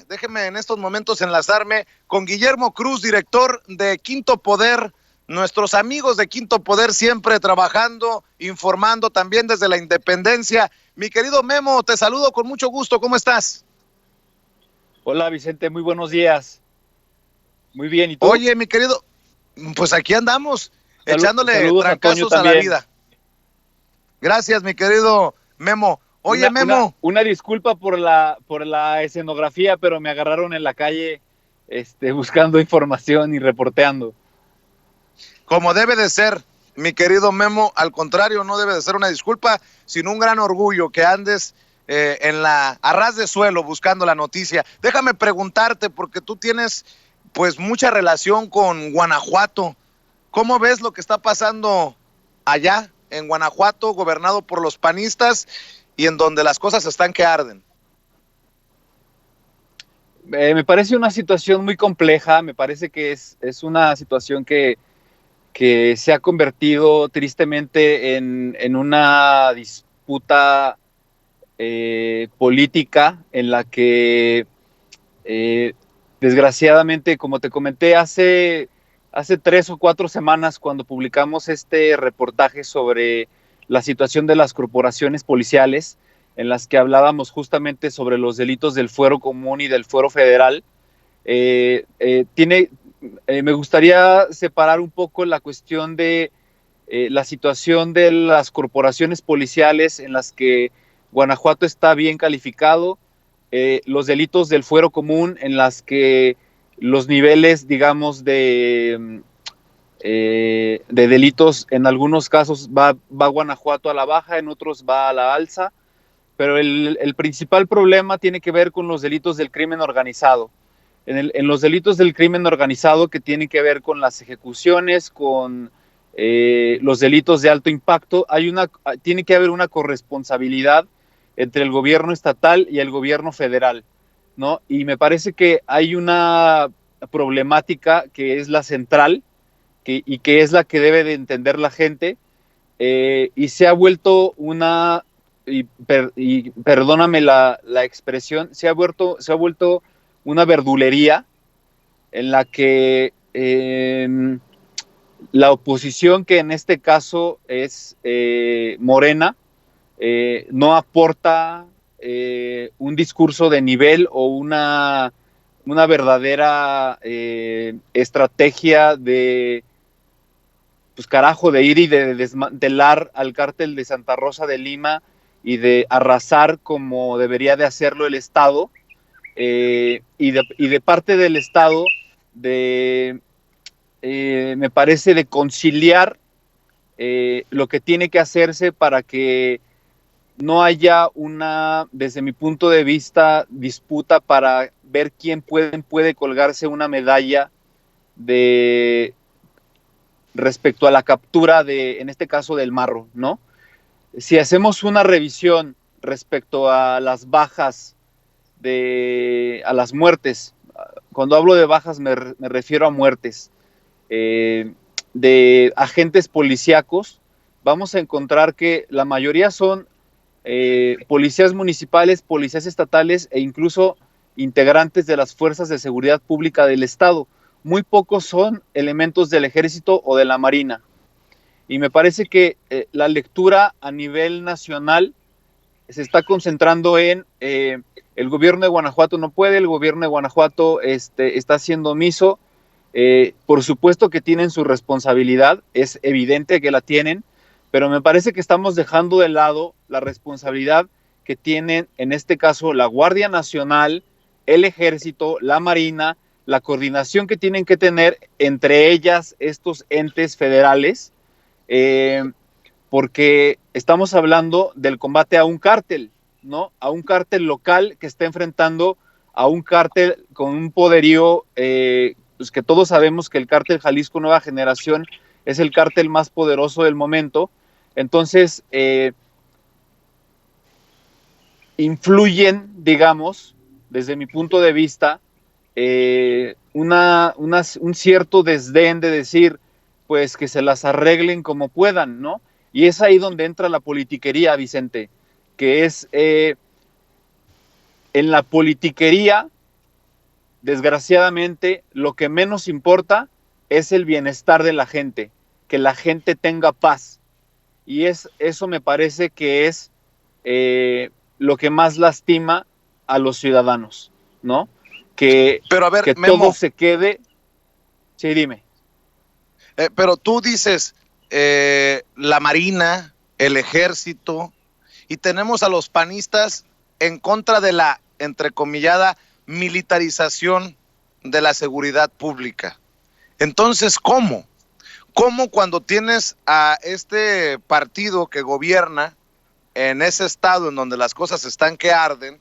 déjeme en estos momentos enlazarme con Guillermo Cruz, director de Quinto Poder. Nuestros amigos de Quinto Poder siempre trabajando, informando también desde la independencia. Mi querido Memo, te saludo con mucho gusto. ¿Cómo estás? Hola Vicente, muy buenos días. Muy bien, ¿y tú? Oye, mi querido, pues aquí andamos, echándole Saludos a Toño trancazos a la también. vida. Gracias, mi querido Memo. Oye, Memo, Una disculpa por la escenografía, pero me agarraron en la calle buscando información y reporteando. como debe de ser, mi querido Memo, al contrario, no debe de ser una disculpa, sino un gran orgullo que andes en la a ras de suelo buscando la noticia. Déjame preguntarte, porque tú tienes pues mucha relación con Guanajuato. ¿Cómo ves lo que está pasando allá en Guanajuato, gobernado por los panistas y en donde las cosas están que arden? Me parece una situación muy compleja, me parece que es una situación que se ha convertido tristemente en una disputa política en la que Eh, desgraciadamente, como te comenté, hace 3 o 4 semanas, cuando publicamos este reportaje sobre la situación de las corporaciones policiales, en las que hablábamos justamente sobre los delitos del fuero común y del fuero federal, eh, eh, tiene, me gustaría separar un poco la cuestión de la situación de las corporaciones policiales en las que Guanajuato está bien calificado, los delitos del fuero común en las que los niveles, digamos, de delitos en algunos casos va Guanajuato a la baja, en otros va a la alza, pero el principal problema tiene que ver con los delitos del crimen organizado. En los delitos del crimen organizado que tienen que ver con las ejecuciones, con los delitos de alto impacto, tiene que haber una corresponsabilidad entre el gobierno estatal y el gobierno federal, ¿no? Y me parece que hay una problemática que es la central y que es la que debe de entender la gente, y se ha vuelto y perdóname la expresión, se ha vuelto una verdulería en la que la oposición, que en este caso es Morena, no aporta un discurso de nivel o una verdadera estrategia de, pues carajo, de ir y de desmantelar al cártel de Santa Rosa de Lima y de arrasar como debería de hacerlo el Estado, y de parte del Estado, de me parece, de conciliar lo que tiene que hacerse para que no haya desde mi punto de vista, disputa para ver quién puede colgarse una medalla de respecto a la captura en este caso, del marro, ¿no? Si hacemos una revisión respecto a las bajas, a las muertes, cuando hablo de bajas me refiero a muertes, de agentes policíacos, vamos a encontrar que la mayoría son policías municipales, policías estatales e incluso integrantes de las fuerzas de seguridad pública del Estado. Muy pocos son elementos del ejército o de la marina. Y me parece que la lectura a nivel nacional se está concentrando en el gobierno de Guanajuato no puede, el gobierno de Guanajuato está siendo omiso. Por supuesto que tienen su responsabilidad, es evidente que la tienen, pero me parece que estamos dejando de lado la responsabilidad que tienen, en este caso, la Guardia Nacional, el Ejército, la Marina, la coordinación que tienen que tener entre ellas estos entes federales, eh, porque estamos hablando del combate a un cártel, ¿no? A un cártel local que está enfrentando a un cártel con un poderío, pues que todos sabemos que el cártel Jalisco Nueva Generación es el cártel más poderoso del momento. Entonces, influyen, digamos, desde mi punto de vista, un cierto desdén de decir, pues que se las arreglen como puedan, ¿no? Y es ahí donde entra la politiquería, Vicente, que es en la politiquería, desgraciadamente, lo que menos importa es el bienestar de la gente, que la gente tenga paz. Y eso me parece que es lo que más lastima a los ciudadanos, ¿no? Pero a ver, Que Memo, todo se quede. Sí, dime. pero tú dices la Marina, el Ejército, y tenemos a los panistas en contra de la, entrecomillada, militarización de la seguridad pública. Entonces, ¿cómo? ¿Cómo cuando tienes a este partido que gobierna en ese estado en donde las cosas están que arden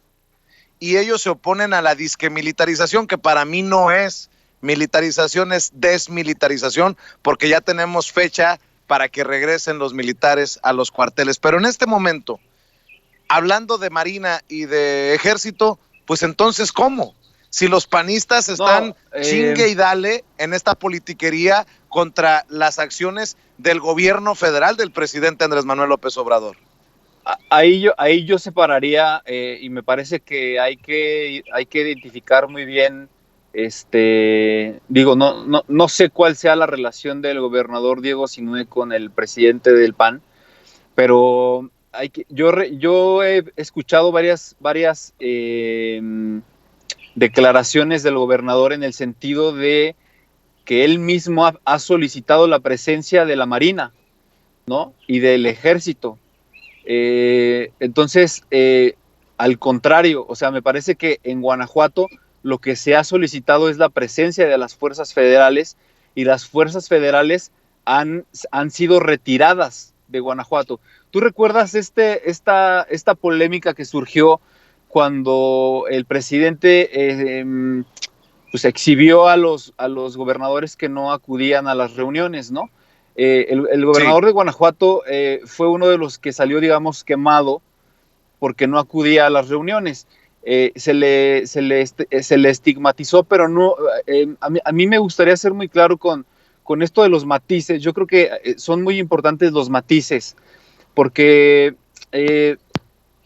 y ellos se oponen a la disque militarización, que para mí no es militarización, es desmilitarización, porque ya tenemos fecha para que regresen los militares a los cuarteles? Pero en este momento, hablando de Marina y de Ejército, pues entonces, ¿cómo? Si los panistas están chingue y dale en esta politiquería contra las acciones del gobierno federal del presidente Andrés Manuel López Obrador. Ahí yo separaría, y me parece que hay que identificar muy bien, digo, no sé cuál sea la relación del gobernador Diego Sinue con el presidente del PAN, pero yo he escuchado varias declaraciones del gobernador en el sentido de que él mismo ha solicitado la presencia de la Marina, ¿no? Y del Ejército. Entonces, al contrario, o sea, me parece que en Guanajuato lo que se ha solicitado es la presencia de las fuerzas federales, y las fuerzas federales han sido retiradas de Guanajuato. ¿Tú recuerdas esta polémica que surgió cuando el presidente pues exhibió a los gobernadores que no acudían a las reuniones, ¿no? El gobernador de Guanajuato fue uno de los que salió, digamos, quemado porque no acudía a las reuniones. Se le estigmatizó, pero no. A mí me gustaría ser muy claro con esto de los matices. Yo creo que son muy importantes los matices, porque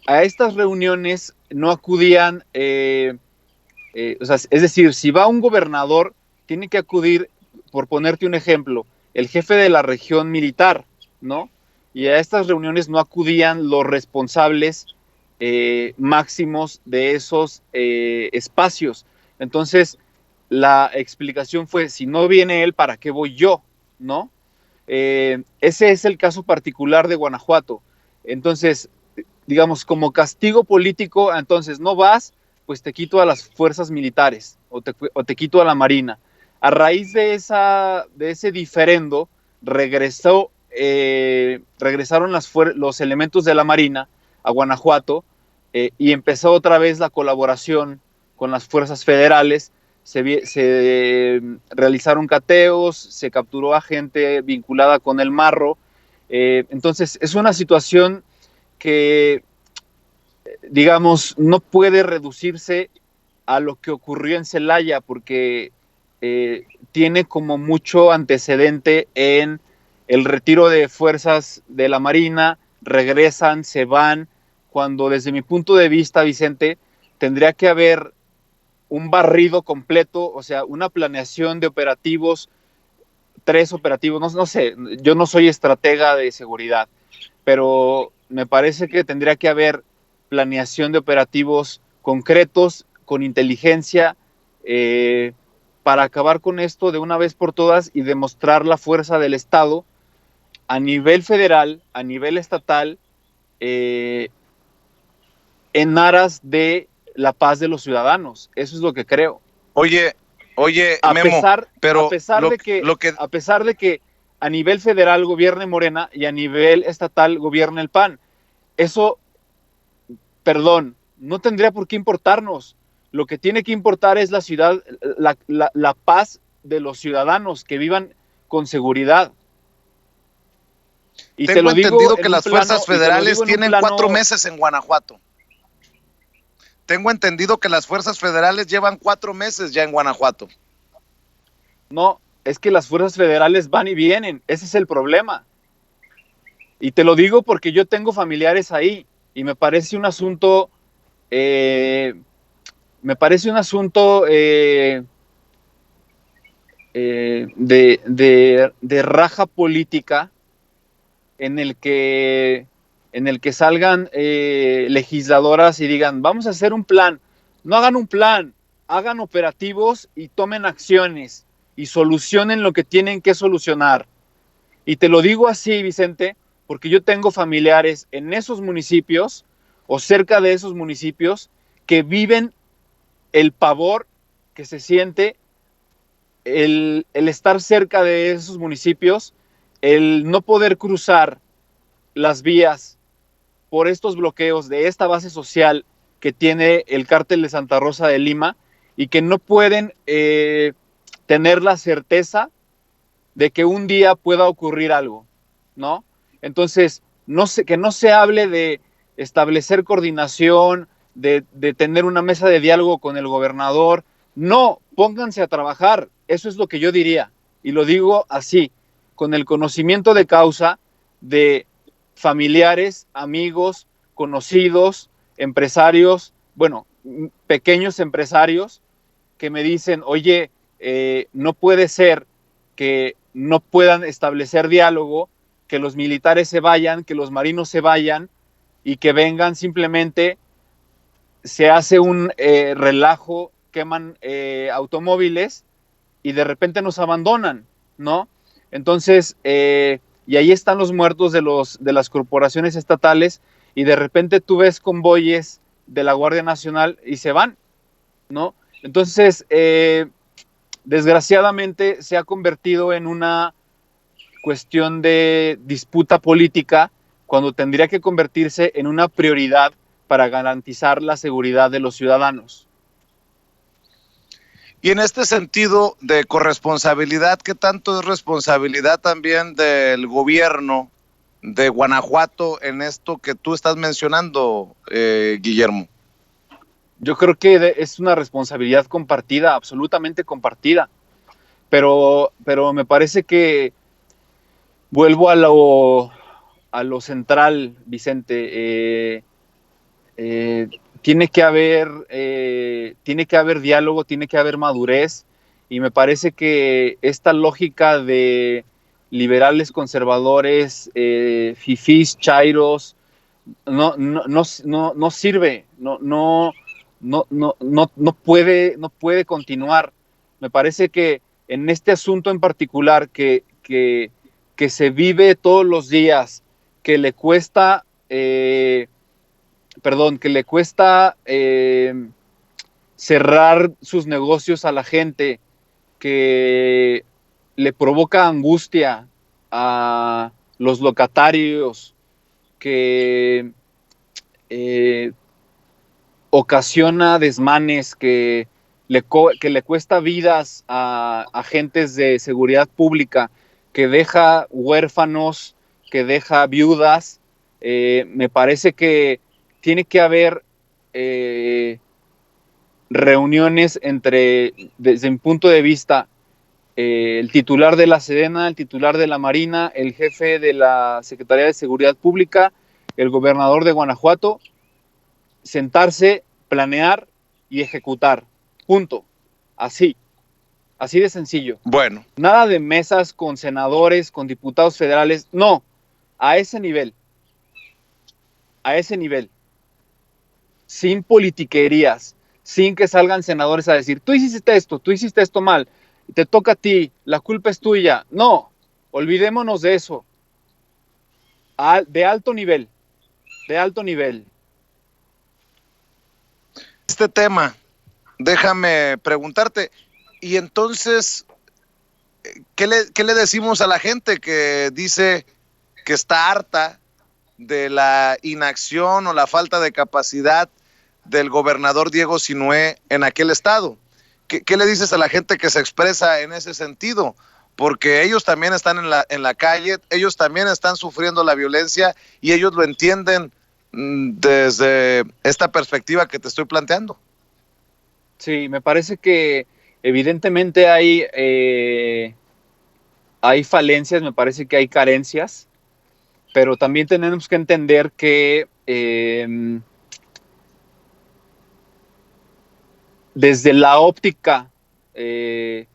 a estas reuniones no acudían, o sea, es decir, si va un gobernador, tiene que acudir, por ponerte un ejemplo, el jefe de la región militar, ¿no? Y a estas reuniones no acudían los responsables máximos de esos espacios. Entonces, la explicación fue, si no viene él, ¿para qué voy yo? ¿No? Ese es el caso particular de Guanajuato. Entonces, digamos, como castigo político, entonces no vas, pues te quito a las fuerzas militares o te quito a la Marina. A raíz de ese diferendo, regresaron los elementos de la Marina a Guanajuato, y empezó otra vez la colaboración con las fuerzas federales. Se realizaron cateos, se capturó a gente vinculada con el Marro. Entonces, es una situación que, digamos, no puede reducirse a lo que ocurrió en Celaya, porque tiene como mucho antecedente en el retiro de fuerzas de la Marina, regresan, se van, cuando desde mi punto de vista, Vicente, tendría que haber un barrido completo, o sea, una planeación de operativos, 3 operativos, no sé, yo no soy estratega de seguridad, pero me parece que tendría que haber planeación de operativos concretos, con inteligencia, para acabar con esto de una vez por todas y demostrar la fuerza del Estado a nivel federal, a nivel estatal, en aras de la paz de los ciudadanos. Eso es lo que creo. Oye, Memo, pero a pesar de que a nivel federal gobierne Morena y a nivel estatal gobierne el PAN, eso, perdón, no tendría por qué importarnos. Lo que tiene que importar es la ciudad, la paz de los ciudadanos, que vivan con seguridad. Y tengo entendido que las fuerzas federales tienen 4 meses en Guanajuato. Tengo entendido que las fuerzas federales llevan 4 meses ya en Guanajuato. No, es que las fuerzas federales van y vienen. Ese es el problema. Y te lo digo porque yo tengo familiares ahí y me parece un asunto me parece un asunto de raja política en el que salgan legisladoras y digan, vamos a hacer un plan. No hagan un plan, hagan operativos y tomen acciones y solucionen lo que tienen que solucionar. Y te lo digo así, Vicente, porque yo tengo familiares en esos municipios o cerca de esos municipios que viven el pavor que se siente el estar cerca de esos municipios, el no poder cruzar las vías por estos bloqueos de esta base social que tiene el cártel de Santa Rosa de Lima y que no pueden tener la certeza de que un día pueda ocurrir algo, ¿no? Entonces, que no se hable de establecer coordinación, de tener una mesa de diálogo con el gobernador. No, pónganse a trabajar. Eso es lo que yo diría. Y lo digo así, con el conocimiento de causa de familiares, amigos, conocidos, empresarios, bueno, pequeños empresarios que me dicen, oye, no puede ser que no puedan establecer diálogo, que los militares se vayan, que los marinos se vayan y que vengan simplemente, se hace un relajo, queman automóviles y de repente nos abandonan, ¿no? Entonces, y ahí están los muertos de las corporaciones estatales y de repente tú ves convoyes de la Guardia Nacional y se van, ¿no? Entonces, desgraciadamente se ha convertido en una cuestión de disputa política cuando tendría que convertirse en una prioridad para garantizar la seguridad de los ciudadanos. Y en este sentido de corresponsabilidad, ¿qué tanto es responsabilidad también del gobierno de Guanajuato en esto que tú estás mencionando, Guillermo? Yo creo que es una responsabilidad compartida, absolutamente compartida, pero me parece que vuelvo a lo central, Vicente. Tiene que haber diálogo, tiene que haber madurez, y me parece que esta lógica de liberales conservadores, fifís, chairos, no sirve, no puede continuar. Me parece que en este asunto en particular que se vive todos los días, que le cuesta cerrar sus negocios a la gente, que le provoca angustia a los locatarios, que ocasiona desmanes, que le cuesta vidas a agentes de seguridad pública, que deja huérfanos, que deja viudas. Me parece que tiene que haber reuniones desde mi punto de vista, el titular de la Sedena, el titular de la Marina, el jefe de la Secretaría de Seguridad Pública, el gobernador de Guanajuato, sentarse, planear y ejecutar. Punto. Así de sencillo. Bueno. Nada de mesas con senadores, con diputados federales, no, a ese nivel, sin politiquerías, sin que salgan senadores a decir, tú hiciste esto mal, te toca a ti, la culpa es tuya. No, olvidémonos de eso. De alto nivel. Este tema, déjame preguntarte, y entonces, ¿qué le decimos a la gente que dice que está harta de la inacción o la falta de capacidad del gobernador Diego Sinué en aquel estado? ¿Qué le dices a la gente que se expresa en ese sentido? Porque ellos también están en la calle, ellos también están sufriendo la violencia y ellos lo entienden desde esta perspectiva que te estoy planteando. Sí, me parece que evidentemente hay falencias, me parece que hay carencias, pero también tenemos que entender que desde la óptica eh,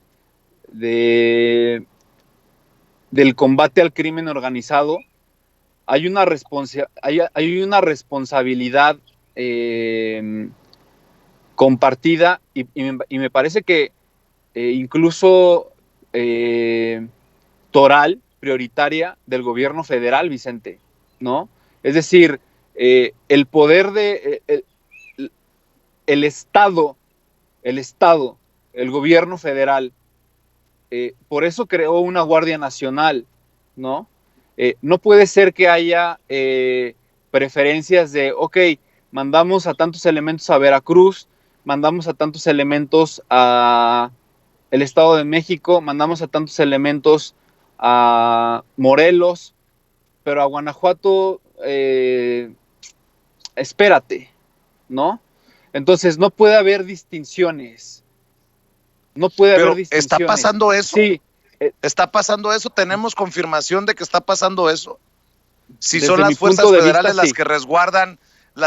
de, del combate al crimen organizado, hay una responsabilidad compartida y me parece que incluso toral, prioritaria del gobierno federal, Vicente, ¿no? Es decir, el poder el Estado, el gobierno federal, por eso creó una Guardia Nacional, ¿no? No puede ser que haya preferencias de, ok, mandamos a tantos elementos a Veracruz, mandamos a tantos elementos a el Estado de México, mandamos a tantos elementos a Morelos, pero a Guanajuato, espérate, ¿no? Entonces no puede haber distinciones. No puede haber Pero distinciones. ¿está pasando eso? Sí. ¿Está pasando eso? ¿Tenemos confirmación de que está pasando eso? Si Desde son las mi fuerzas punto de federales vista, sí. las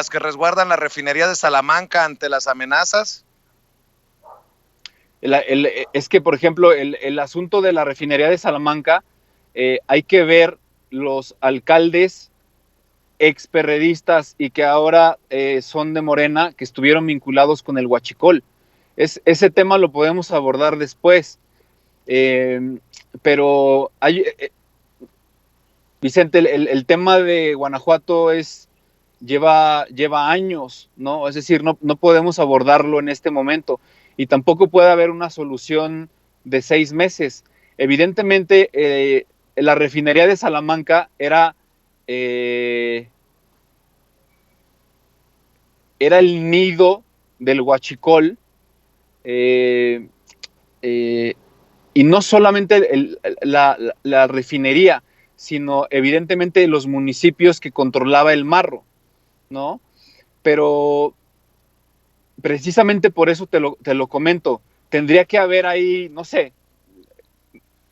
que resguardan la refinería de Salamanca ante las amenazas. Es que, por ejemplo, el asunto de la refinería de Salamanca, hay que ver los alcaldes experredistas y que ahora son de Morena, que estuvieron vinculados con el Huachicol. Ese tema lo podemos abordar después. Pero hay, Vicente, el tema de Guanajuato lleva años, ¿no? Es decir, no podemos abordarlo en este momento y tampoco puede haber una solución de 6 meses. Evidentemente, la refinería de Salamanca era el nido del huachicol, y no solamente la refinería, sino evidentemente los municipios que controlaba el marro, ¿no? Pero precisamente por eso te lo comento. Tendría que haber ahí, no sé,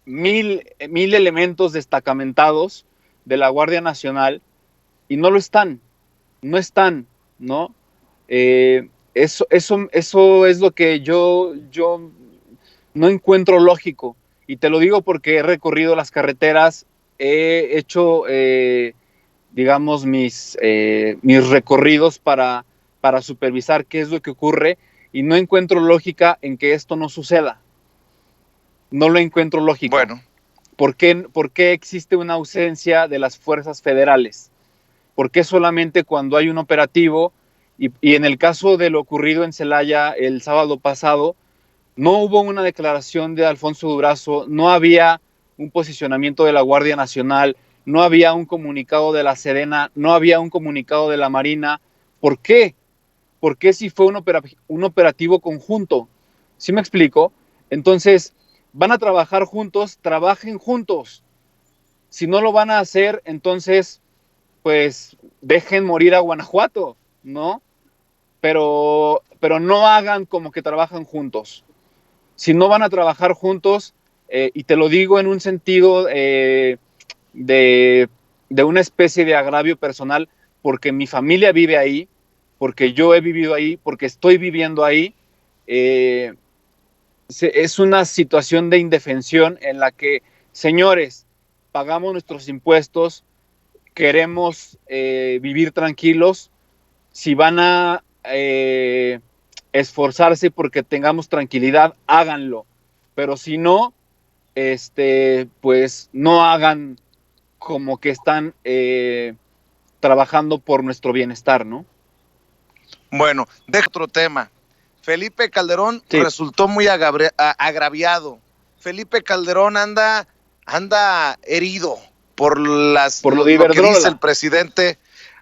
1000 elementos destacamentados de la Guardia Nacional y no lo están, no están, ¿no? Eso es lo que yo no encuentro lógico. Y te lo digo porque he recorrido las carreteras, he hecho, digamos, mis recorridos para supervisar qué es lo que ocurre y no encuentro lógica en que esto no suceda. No lo encuentro lógica. Bueno. ¿Por qué existe una ausencia de las fuerzas federales? ¿Por qué solamente cuando hay un operativo? Y en el caso de lo ocurrido en Celaya el sábado pasado, no hubo una declaración de Alfonso Durazo, no había un posicionamiento de la Guardia Nacional, no había un comunicado de la Sedena, no había un comunicado de la Marina. ¿Por qué? ¿Por qué si fue un operativo conjunto? ¿Sí me explico? Entonces, van a trabajar juntos, trabajen juntos. Si no lo van a hacer, entonces, pues, dejen morir a Guanajuato, ¿no? Pero no hagan como que trabajan juntos. Si no van a trabajar juntos, y te lo digo en un sentido de una especie de agravio personal, porque mi familia vive ahí, porque yo he vivido ahí, porque estoy viviendo ahí, es una situación de indefensión en la que, señores, pagamos nuestros impuestos, queremos vivir tranquilos, si van a esforzarse porque tengamos tranquilidad, háganlo. Pero si no, pues no hagan como que están trabajando por nuestro bienestar, ¿no? Bueno, deja otro tema. Felipe Calderón resultó muy agraviado. Felipe Calderón anda herido por lo que dice el presidente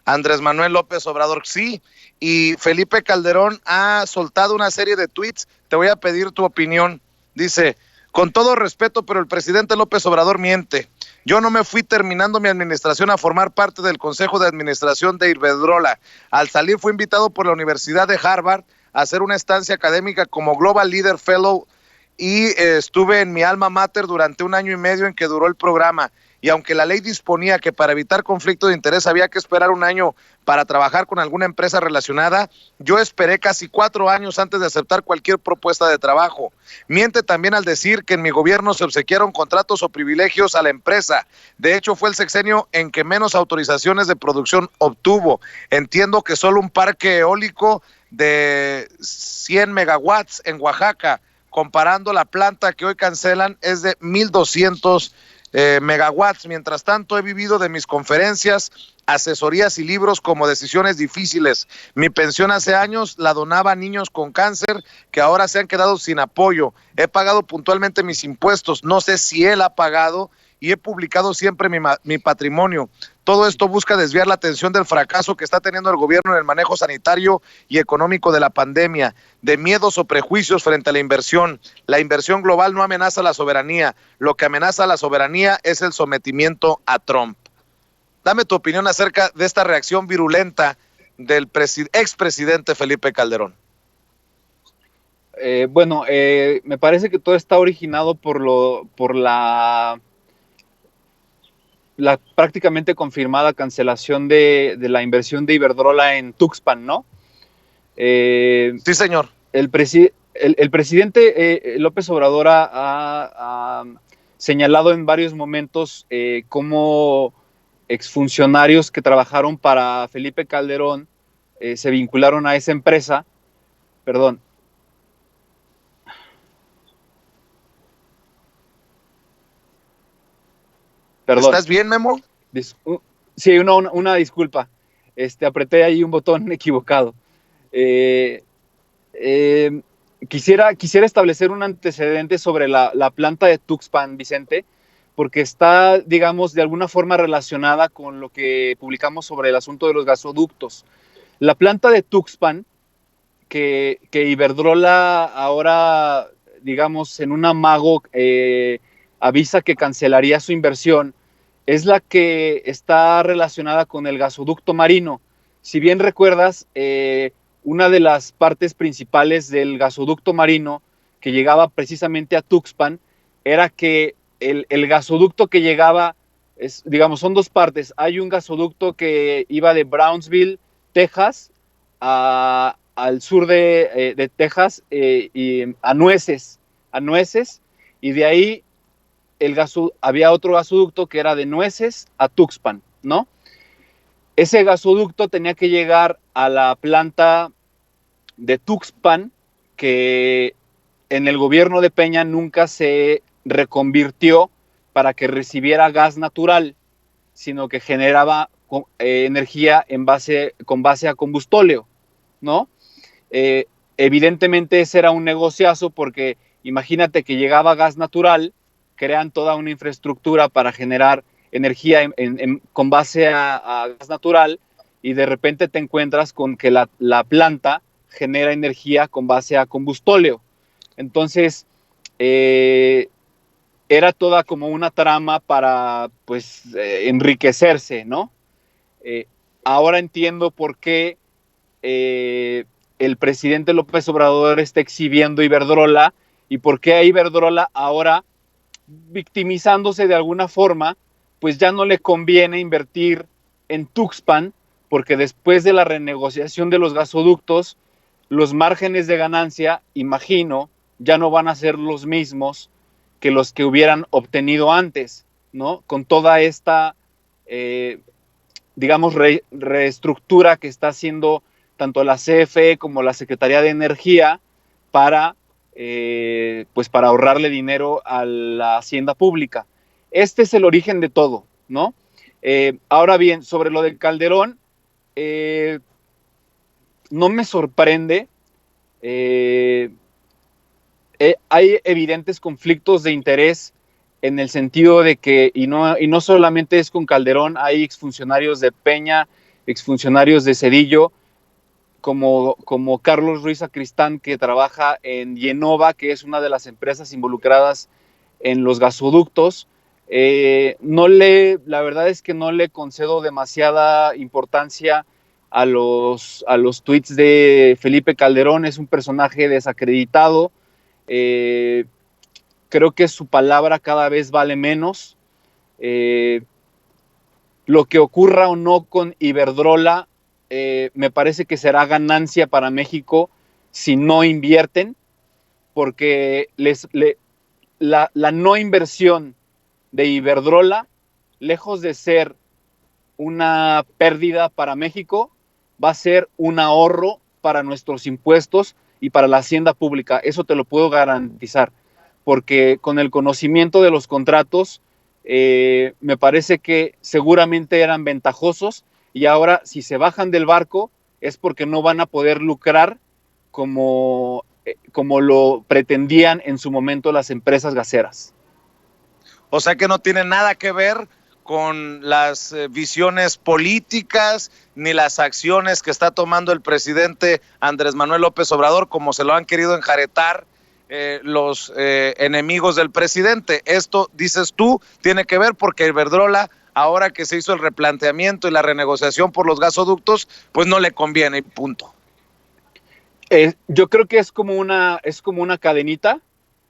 Andrés Manuel López Obrador. Sí, y Felipe Calderón ha soltado una serie de tweets. Te voy a pedir tu opinión. Dice: con todo respeto, pero el presidente López Obrador miente. Yo no me fui terminando mi administración a formar parte del Consejo de Administración de Iberdrola. Al salir fui invitado por la Universidad de Harvard a hacer una estancia académica como Global Leader Fellow y estuve en mi alma mater durante 1 año y medio en que duró el programa. y aunque la ley disponía que para evitar conflicto de interés había que esperar un año para trabajar con alguna empresa relacionada, yo esperé casi 4 años antes de aceptar cualquier propuesta de trabajo. Miente también al decir que en mi gobierno se obsequiaron contratos o privilegios a la empresa. De hecho, fue el sexenio en que menos autorizaciones de producción obtuvo. Entiendo que solo un parque eólico de 100 megawatts en Oaxaca, comparando la planta que hoy cancelan, es de 1,200 megawatts. Mientras tanto, he vivido de mis conferencias, asesorías y libros como decisiones difíciles. Mi pensión hace años la donaba a niños con cáncer que ahora se han quedado sin apoyo. He pagado puntualmente mis impuestos. No sé si él ha pagado y he publicado siempre mi patrimonio. Todo esto busca desviar la atención del fracaso que está teniendo el gobierno en el manejo sanitario y económico de la pandemia, de miedos o prejuicios frente a la inversión. La inversión global no amenaza la soberanía. Lo que amenaza la soberanía es el sometimiento a Trump. Dame tu opinión acerca de esta reacción virulenta del expresidente Felipe Calderón. Me parece que todo está originado por la prácticamente confirmada cancelación de la inversión de Iberdrola en Tuxpan, ¿no? Sí, señor. El presidente López Obrador ha señalado en varios momentos cómo exfuncionarios que trabajaron para Felipe Calderón se vincularon a esa empresa. Perdón. ¿Estás bien, Memo? Sí, una disculpa. Apreté ahí un botón equivocado. Quisiera establecer un antecedente sobre la planta de Tuxpan, Vicente, porque está, digamos, de alguna forma relacionada con lo que publicamos sobre el asunto de los gasoductos. La planta de Tuxpan, que Iberdrola ahora, digamos, en un amago avisa que cancelaría su inversión, es la que está relacionada con el gasoducto marino. Si bien recuerdas, una de las partes principales del gasoducto marino que llegaba precisamente a Tuxpan era que el gasoducto que llegaba, digamos, son dos partes. Hay un gasoducto que iba de Brownsville, Texas, al sur de Texas, y a Nueces, y de ahí había otro gasoducto que era de Nueces a Tuxpan, ¿no? Ese gasoducto tenía que llegar a la planta de Tuxpan, que en el gobierno de Peña nunca se reconvirtió para que recibiera gas natural, sino que generaba energía con base a combustóleo, ¿no? Evidentemente ese era un negociazo, porque imagínate que llegaba gas natural, crean toda una infraestructura para generar energía con base a gas natural, y de repente te encuentras con que la planta genera energía con base a combustóleo. Entonces, era toda como una trama para, pues, enriquecerse, ¿no? Ahora entiendo por qué el presidente López Obrador está exhibiendo Iberdrola, y por qué a Iberdrola ahora, victimizándose de alguna forma, pues ya no le conviene invertir en Tuxpan, porque después de la renegociación de los gasoductos, los márgenes de ganancia, imagino, ya no van a ser los mismos que los que hubieran obtenido antes, ¿no? Con toda esta, digamos, reestructura que está haciendo tanto la CFE como la Secretaría de Energía para ahorrarle dinero a la hacienda pública. Este es el origen de todo, ¿no? Ahora bien, sobre lo del Calderón, no me sorprende. Hay evidentes conflictos de interés, en el sentido de que, y no solamente es con Calderón, hay exfuncionarios de Peña, exfuncionarios de Zedillo, como Carlos Ruiz Sacristán, que trabaja en Yenova, que es una de las empresas involucradas en los gasoductos. La verdad es que no le concedo demasiada importancia a los tweets de Felipe Calderón. Es un personaje desacreditado. Creo que su palabra cada vez vale menos. Lo que ocurra o no con Iberdrola, me parece que será ganancia para México si no invierten, porque la no inversión de Iberdrola, lejos de ser una pérdida para México, va a ser un ahorro para nuestros impuestos y para la hacienda pública. Eso te lo puedo garantizar, porque con el conocimiento de los contratos, me parece que seguramente eran ventajosos y ahora si se bajan del barco es porque no van a poder lucrar como lo pretendían en su momento las empresas gaseras. O sea que no tiene nada que ver con las visiones políticas ni las acciones que está tomando el presidente Andrés Manuel López Obrador, como se lo han querido enjaretar los enemigos del presidente. Esto, dices tú, tiene que ver porque Iberdrola, ahora que se hizo el replanteamiento y la renegociación por los gasoductos, pues no le conviene, punto. Yo creo que es como una cadenita,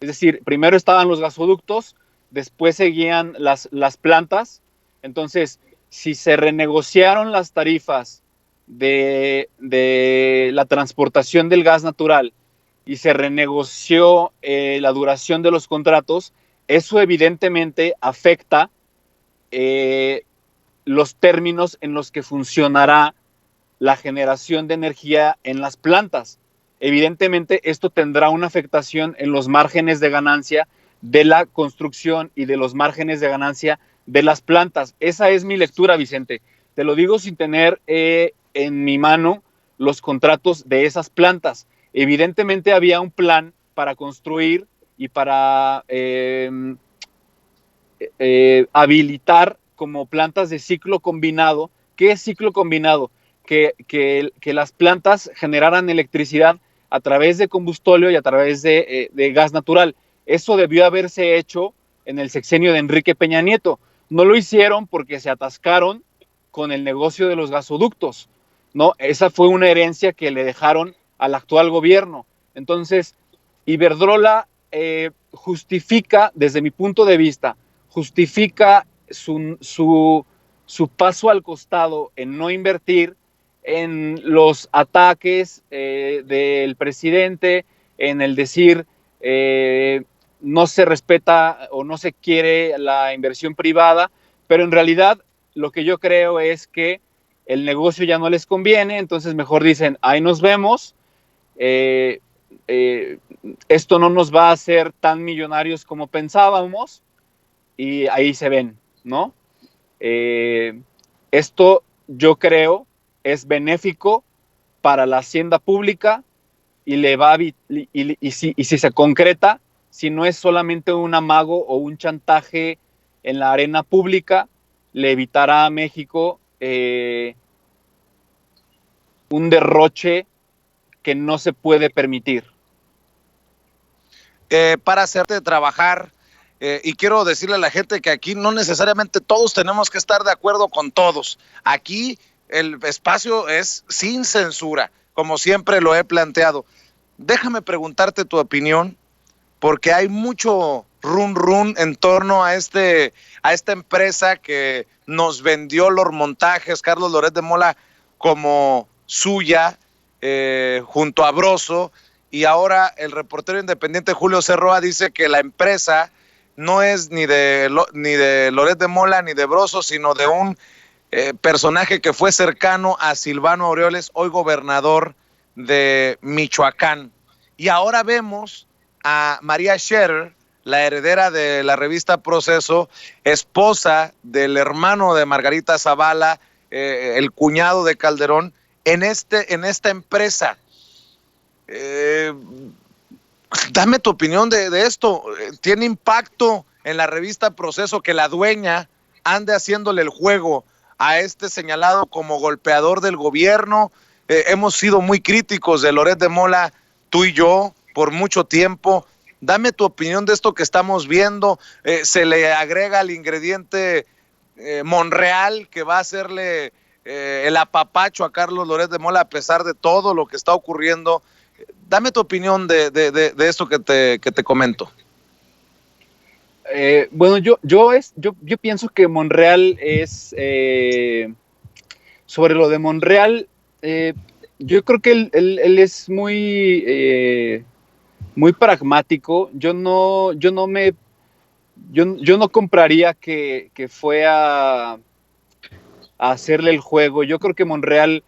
es decir, primero estaban los gasoductos, después seguían las plantas. Entonces, si se renegociaron las tarifas de la transportación del gas natural y se renegoció la duración de los contratos, eso evidentemente afecta los términos en los que funcionará la generación de energía en las plantas. Evidentemente, esto tendrá una afectación en los márgenes de ganancia de la construcción y de los márgenes de ganancia de las plantas. Esa es mi lectura, Vicente. Te lo digo sin tener en mi mano los contratos de esas plantas. Evidentemente había un plan para construir y para habilitar como plantas de ciclo combinado. ¿Qué es ciclo combinado? Que las plantas generaran electricidad a través de combustóleo y a través de gas natural. Eso debió haberse hecho en el sexenio de Enrique Peña Nieto. No lo hicieron porque se atascaron con el negocio de los gasoductos, ¿no? Esa fue una herencia que le dejaron al actual gobierno. Entonces, Iberdrola justifica, desde mi punto de vista, justifica su paso al costado en no invertir, en los ataques del presidente, en el decir no se respeta o no se quiere la inversión privada, pero en realidad lo que yo creo es que el negocio ya no les conviene, entonces mejor dicen, ahí nos vemos, eh, eh, esto no nos va a hacer tan millonarios como pensábamos, y ahí se ven, ¿no? Esto yo creo es benéfico para la hacienda pública y le va y si se concreta, si no es solamente un amago o un chantaje en la arena pública, le evitará a México un derroche que no se puede permitir. Para hacerte trabajar, y quiero decirle a la gente que aquí no necesariamente todos tenemos que estar de acuerdo con todos. Aquí el espacio es sin censura, como siempre lo he planteado. Déjame preguntarte tu opinión, porque hay mucho run en torno a esta empresa que nos vendió los montajes, Carlos Loret de Mola, como suya, junto a Broso, y ahora el reportero independiente Julio Cerroa dice que la empresa no es ni de Loret de Mola ni de Broso, sino de un personaje que fue cercano a Silvano Aureoles, hoy gobernador de Michoacán. Y ahora vemos a María Scherer, la heredera de la revista Proceso, esposa del hermano de Margarita Zavala, el cuñado de Calderón, en esta empresa. Dame tu opinión de esto. ¿Tiene impacto en la revista Proceso que la dueña ande haciéndole el juego a este señalado como golpeador del gobierno? Hemos sido muy críticos de Loret de Mola, tú y yo, por mucho tiempo. Dame tu opinión de esto que estamos viendo. Se le agrega el ingrediente Monreal, que va a hacerle el apapacho a Carlos Loret de Mola a pesar de todo lo que está ocurriendo. Dame tu opinión de esto que te comento. Bueno, yo pienso que Monreal es, sobre lo de Monreal, yo creo que él es muy pragmático. Yo no compraría que fue a hacerle el juego. Yo creo que Monreal,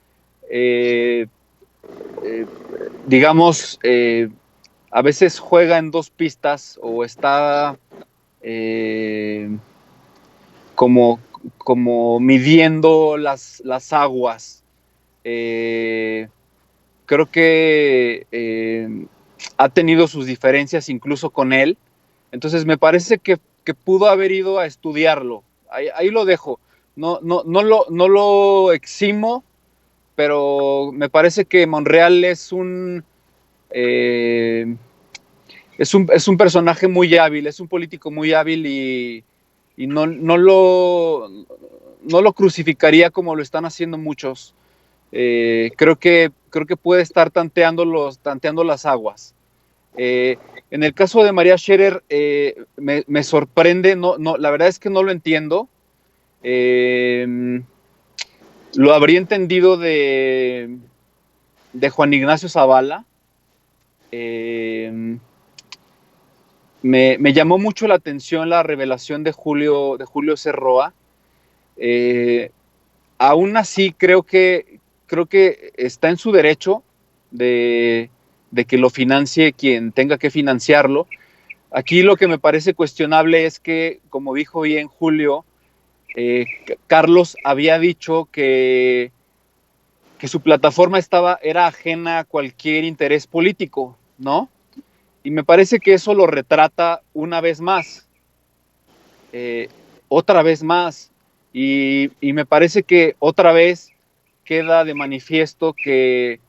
eh, eh, digamos, a veces juega en dos pistas o está eh, como, como midiendo las aguas. Eh, Creo que ha tenido sus diferencias incluso con él. Entonces me parece que pudo haber ido a estudiarlo. Ahí lo dejo. No lo eximo, pero me parece que Monreal es un personaje muy hábil, es un político muy hábil y no lo crucificaría como lo están haciendo muchos. Creo que puede estar tanteando las aguas. En el caso de María Scherer, me sorprende, la verdad es que no lo entiendo. Lo habría entendido de Juan Ignacio Zavala. Me llamó mucho la atención la revelación de Julio Cerroa. Eh, Aún así, creo que está en su derecho de que lo financie quien tenga que financiarlo. Aquí lo que me parece cuestionable es que, como dijo bien Julio, Carlos había dicho que su plataforma era ajena a cualquier interés político, ¿no? Y me parece que eso lo retrata una vez más, eh, otra vez más, y me parece que otra vez queda de manifiesto que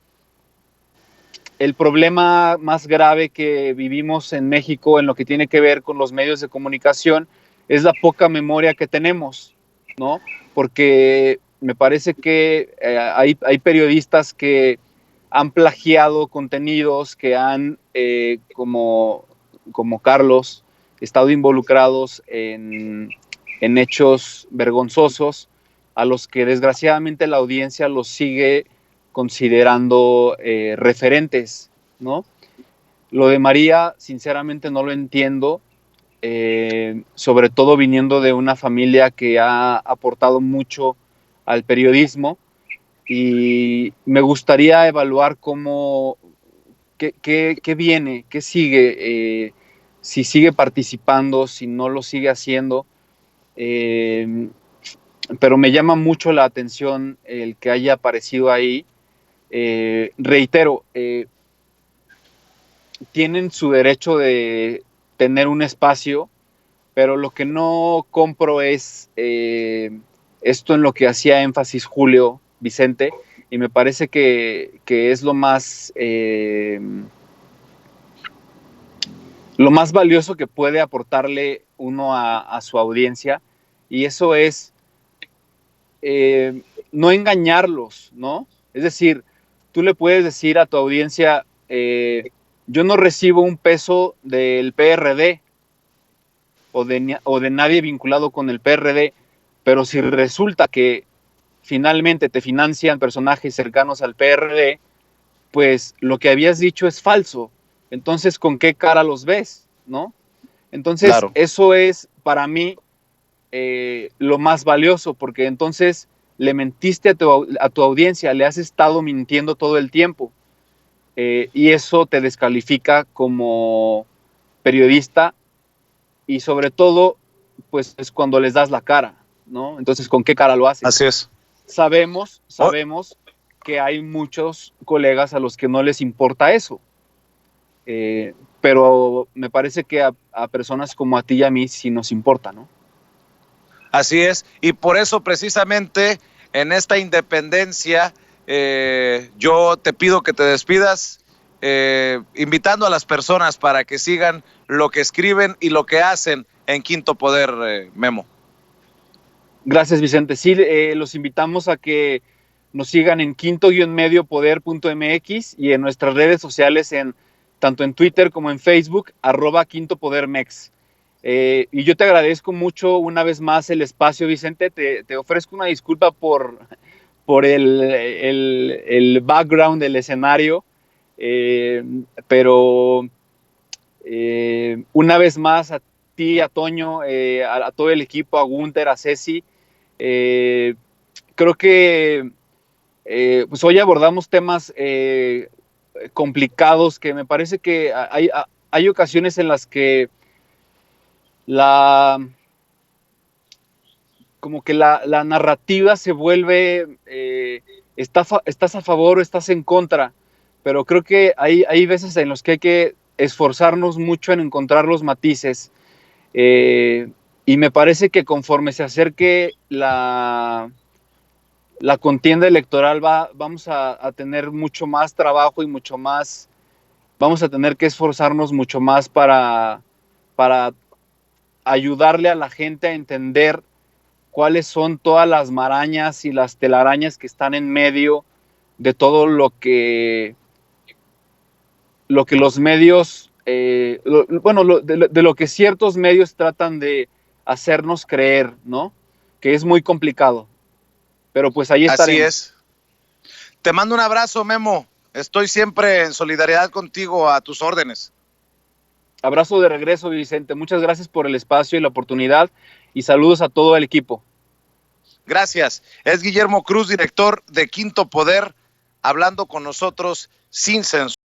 el problema más grave que vivimos en México en lo que tiene que ver con los medios de comunicación es la poca memoria que tenemos, ¿no? Porque me parece que hay periodistas que han plagiado contenidos, que han, como Carlos, estado involucrados en hechos vergonzosos, a los que desgraciadamente la audiencia los sigue considerando referentes, ¿no? Lo de María, sinceramente no lo entiendo, sobre todo viniendo de una familia que ha aportado mucho al periodismo, y me gustaría evaluar qué viene, qué sigue, si sigue participando, si no lo sigue haciendo. Pero me llama mucho la atención el que haya aparecido ahí. Reitero, tienen su derecho de tener un espacio, pero lo que no compro es esto en lo que hacía énfasis Julio Vicente, y me parece que es lo más valioso que puede aportarle uno a su audiencia, y eso es no engañarlos, ¿no? Es decir, tú le puedes decir a tu audiencia, yo no recibo un peso del PRD o de nadie vinculado con el PRD, pero si resulta que finalmente te financian personajes cercanos al PRD, pues lo que habías dicho es falso. Entonces, ¿con qué cara los ves? ¿No? Entonces, Claro. eso es para mí lo más valioso, porque entonces le mentiste a tu audiencia, le has estado mintiendo todo el tiempo, y eso te descalifica como periodista, y sobre todo, pues es cuando les das la cara, ¿no? Entonces, ¿con qué cara lo haces? Así es. Sabemos Oh, que hay muchos colegas a los que no les importa eso, pero me parece que a personas como a ti y a mí sí nos importa, ¿no? así es. Y por eso precisamente en esta independencia yo te pido que te despidas invitando a las personas para que sigan lo que escriben y lo que hacen en Quinto Poder, Memo. Gracias, Vicente. Sí, los invitamos a que nos sigan en quinto-mediopoder.mx y en nuestras redes sociales, tanto en Twitter como en Facebook, @quintopodermex. Y yo te agradezco mucho una vez más el espacio, Vicente. Te ofrezco una disculpa por el background del escenario, pero una vez más a ti, a Toño, a todo el equipo, a Gunter, a Ceci, creo que pues hoy abordamos temas complicados que me parece que hay ocasiones en las que la, como que la narrativa se vuelve, estás a favor o estás en contra, pero creo que hay veces en los que hay que esforzarnos mucho en encontrar los matices, y me parece que conforme se acerque la contienda electoral vamos a tener mucho más trabajo y mucho más, vamos a tener que esforzarnos mucho más para ayudarle a la gente a entender cuáles son todas las marañas y las telarañas que están en medio de todo lo que los medios, de lo que ciertos medios tratan de hacernos creer, ¿no? Que es muy complicado, pero pues ahí Así estaremos. es. Te mando un abrazo, Memo. Estoy siempre en solidaridad contigo, a tus órdenes. Abrazo de regreso, Vicente. Muchas gracias por el espacio y la oportunidad y saludos a todo el equipo. Gracias. Es Guillermo Cruz, director de Quinto Poder, hablando con nosotros sin censura.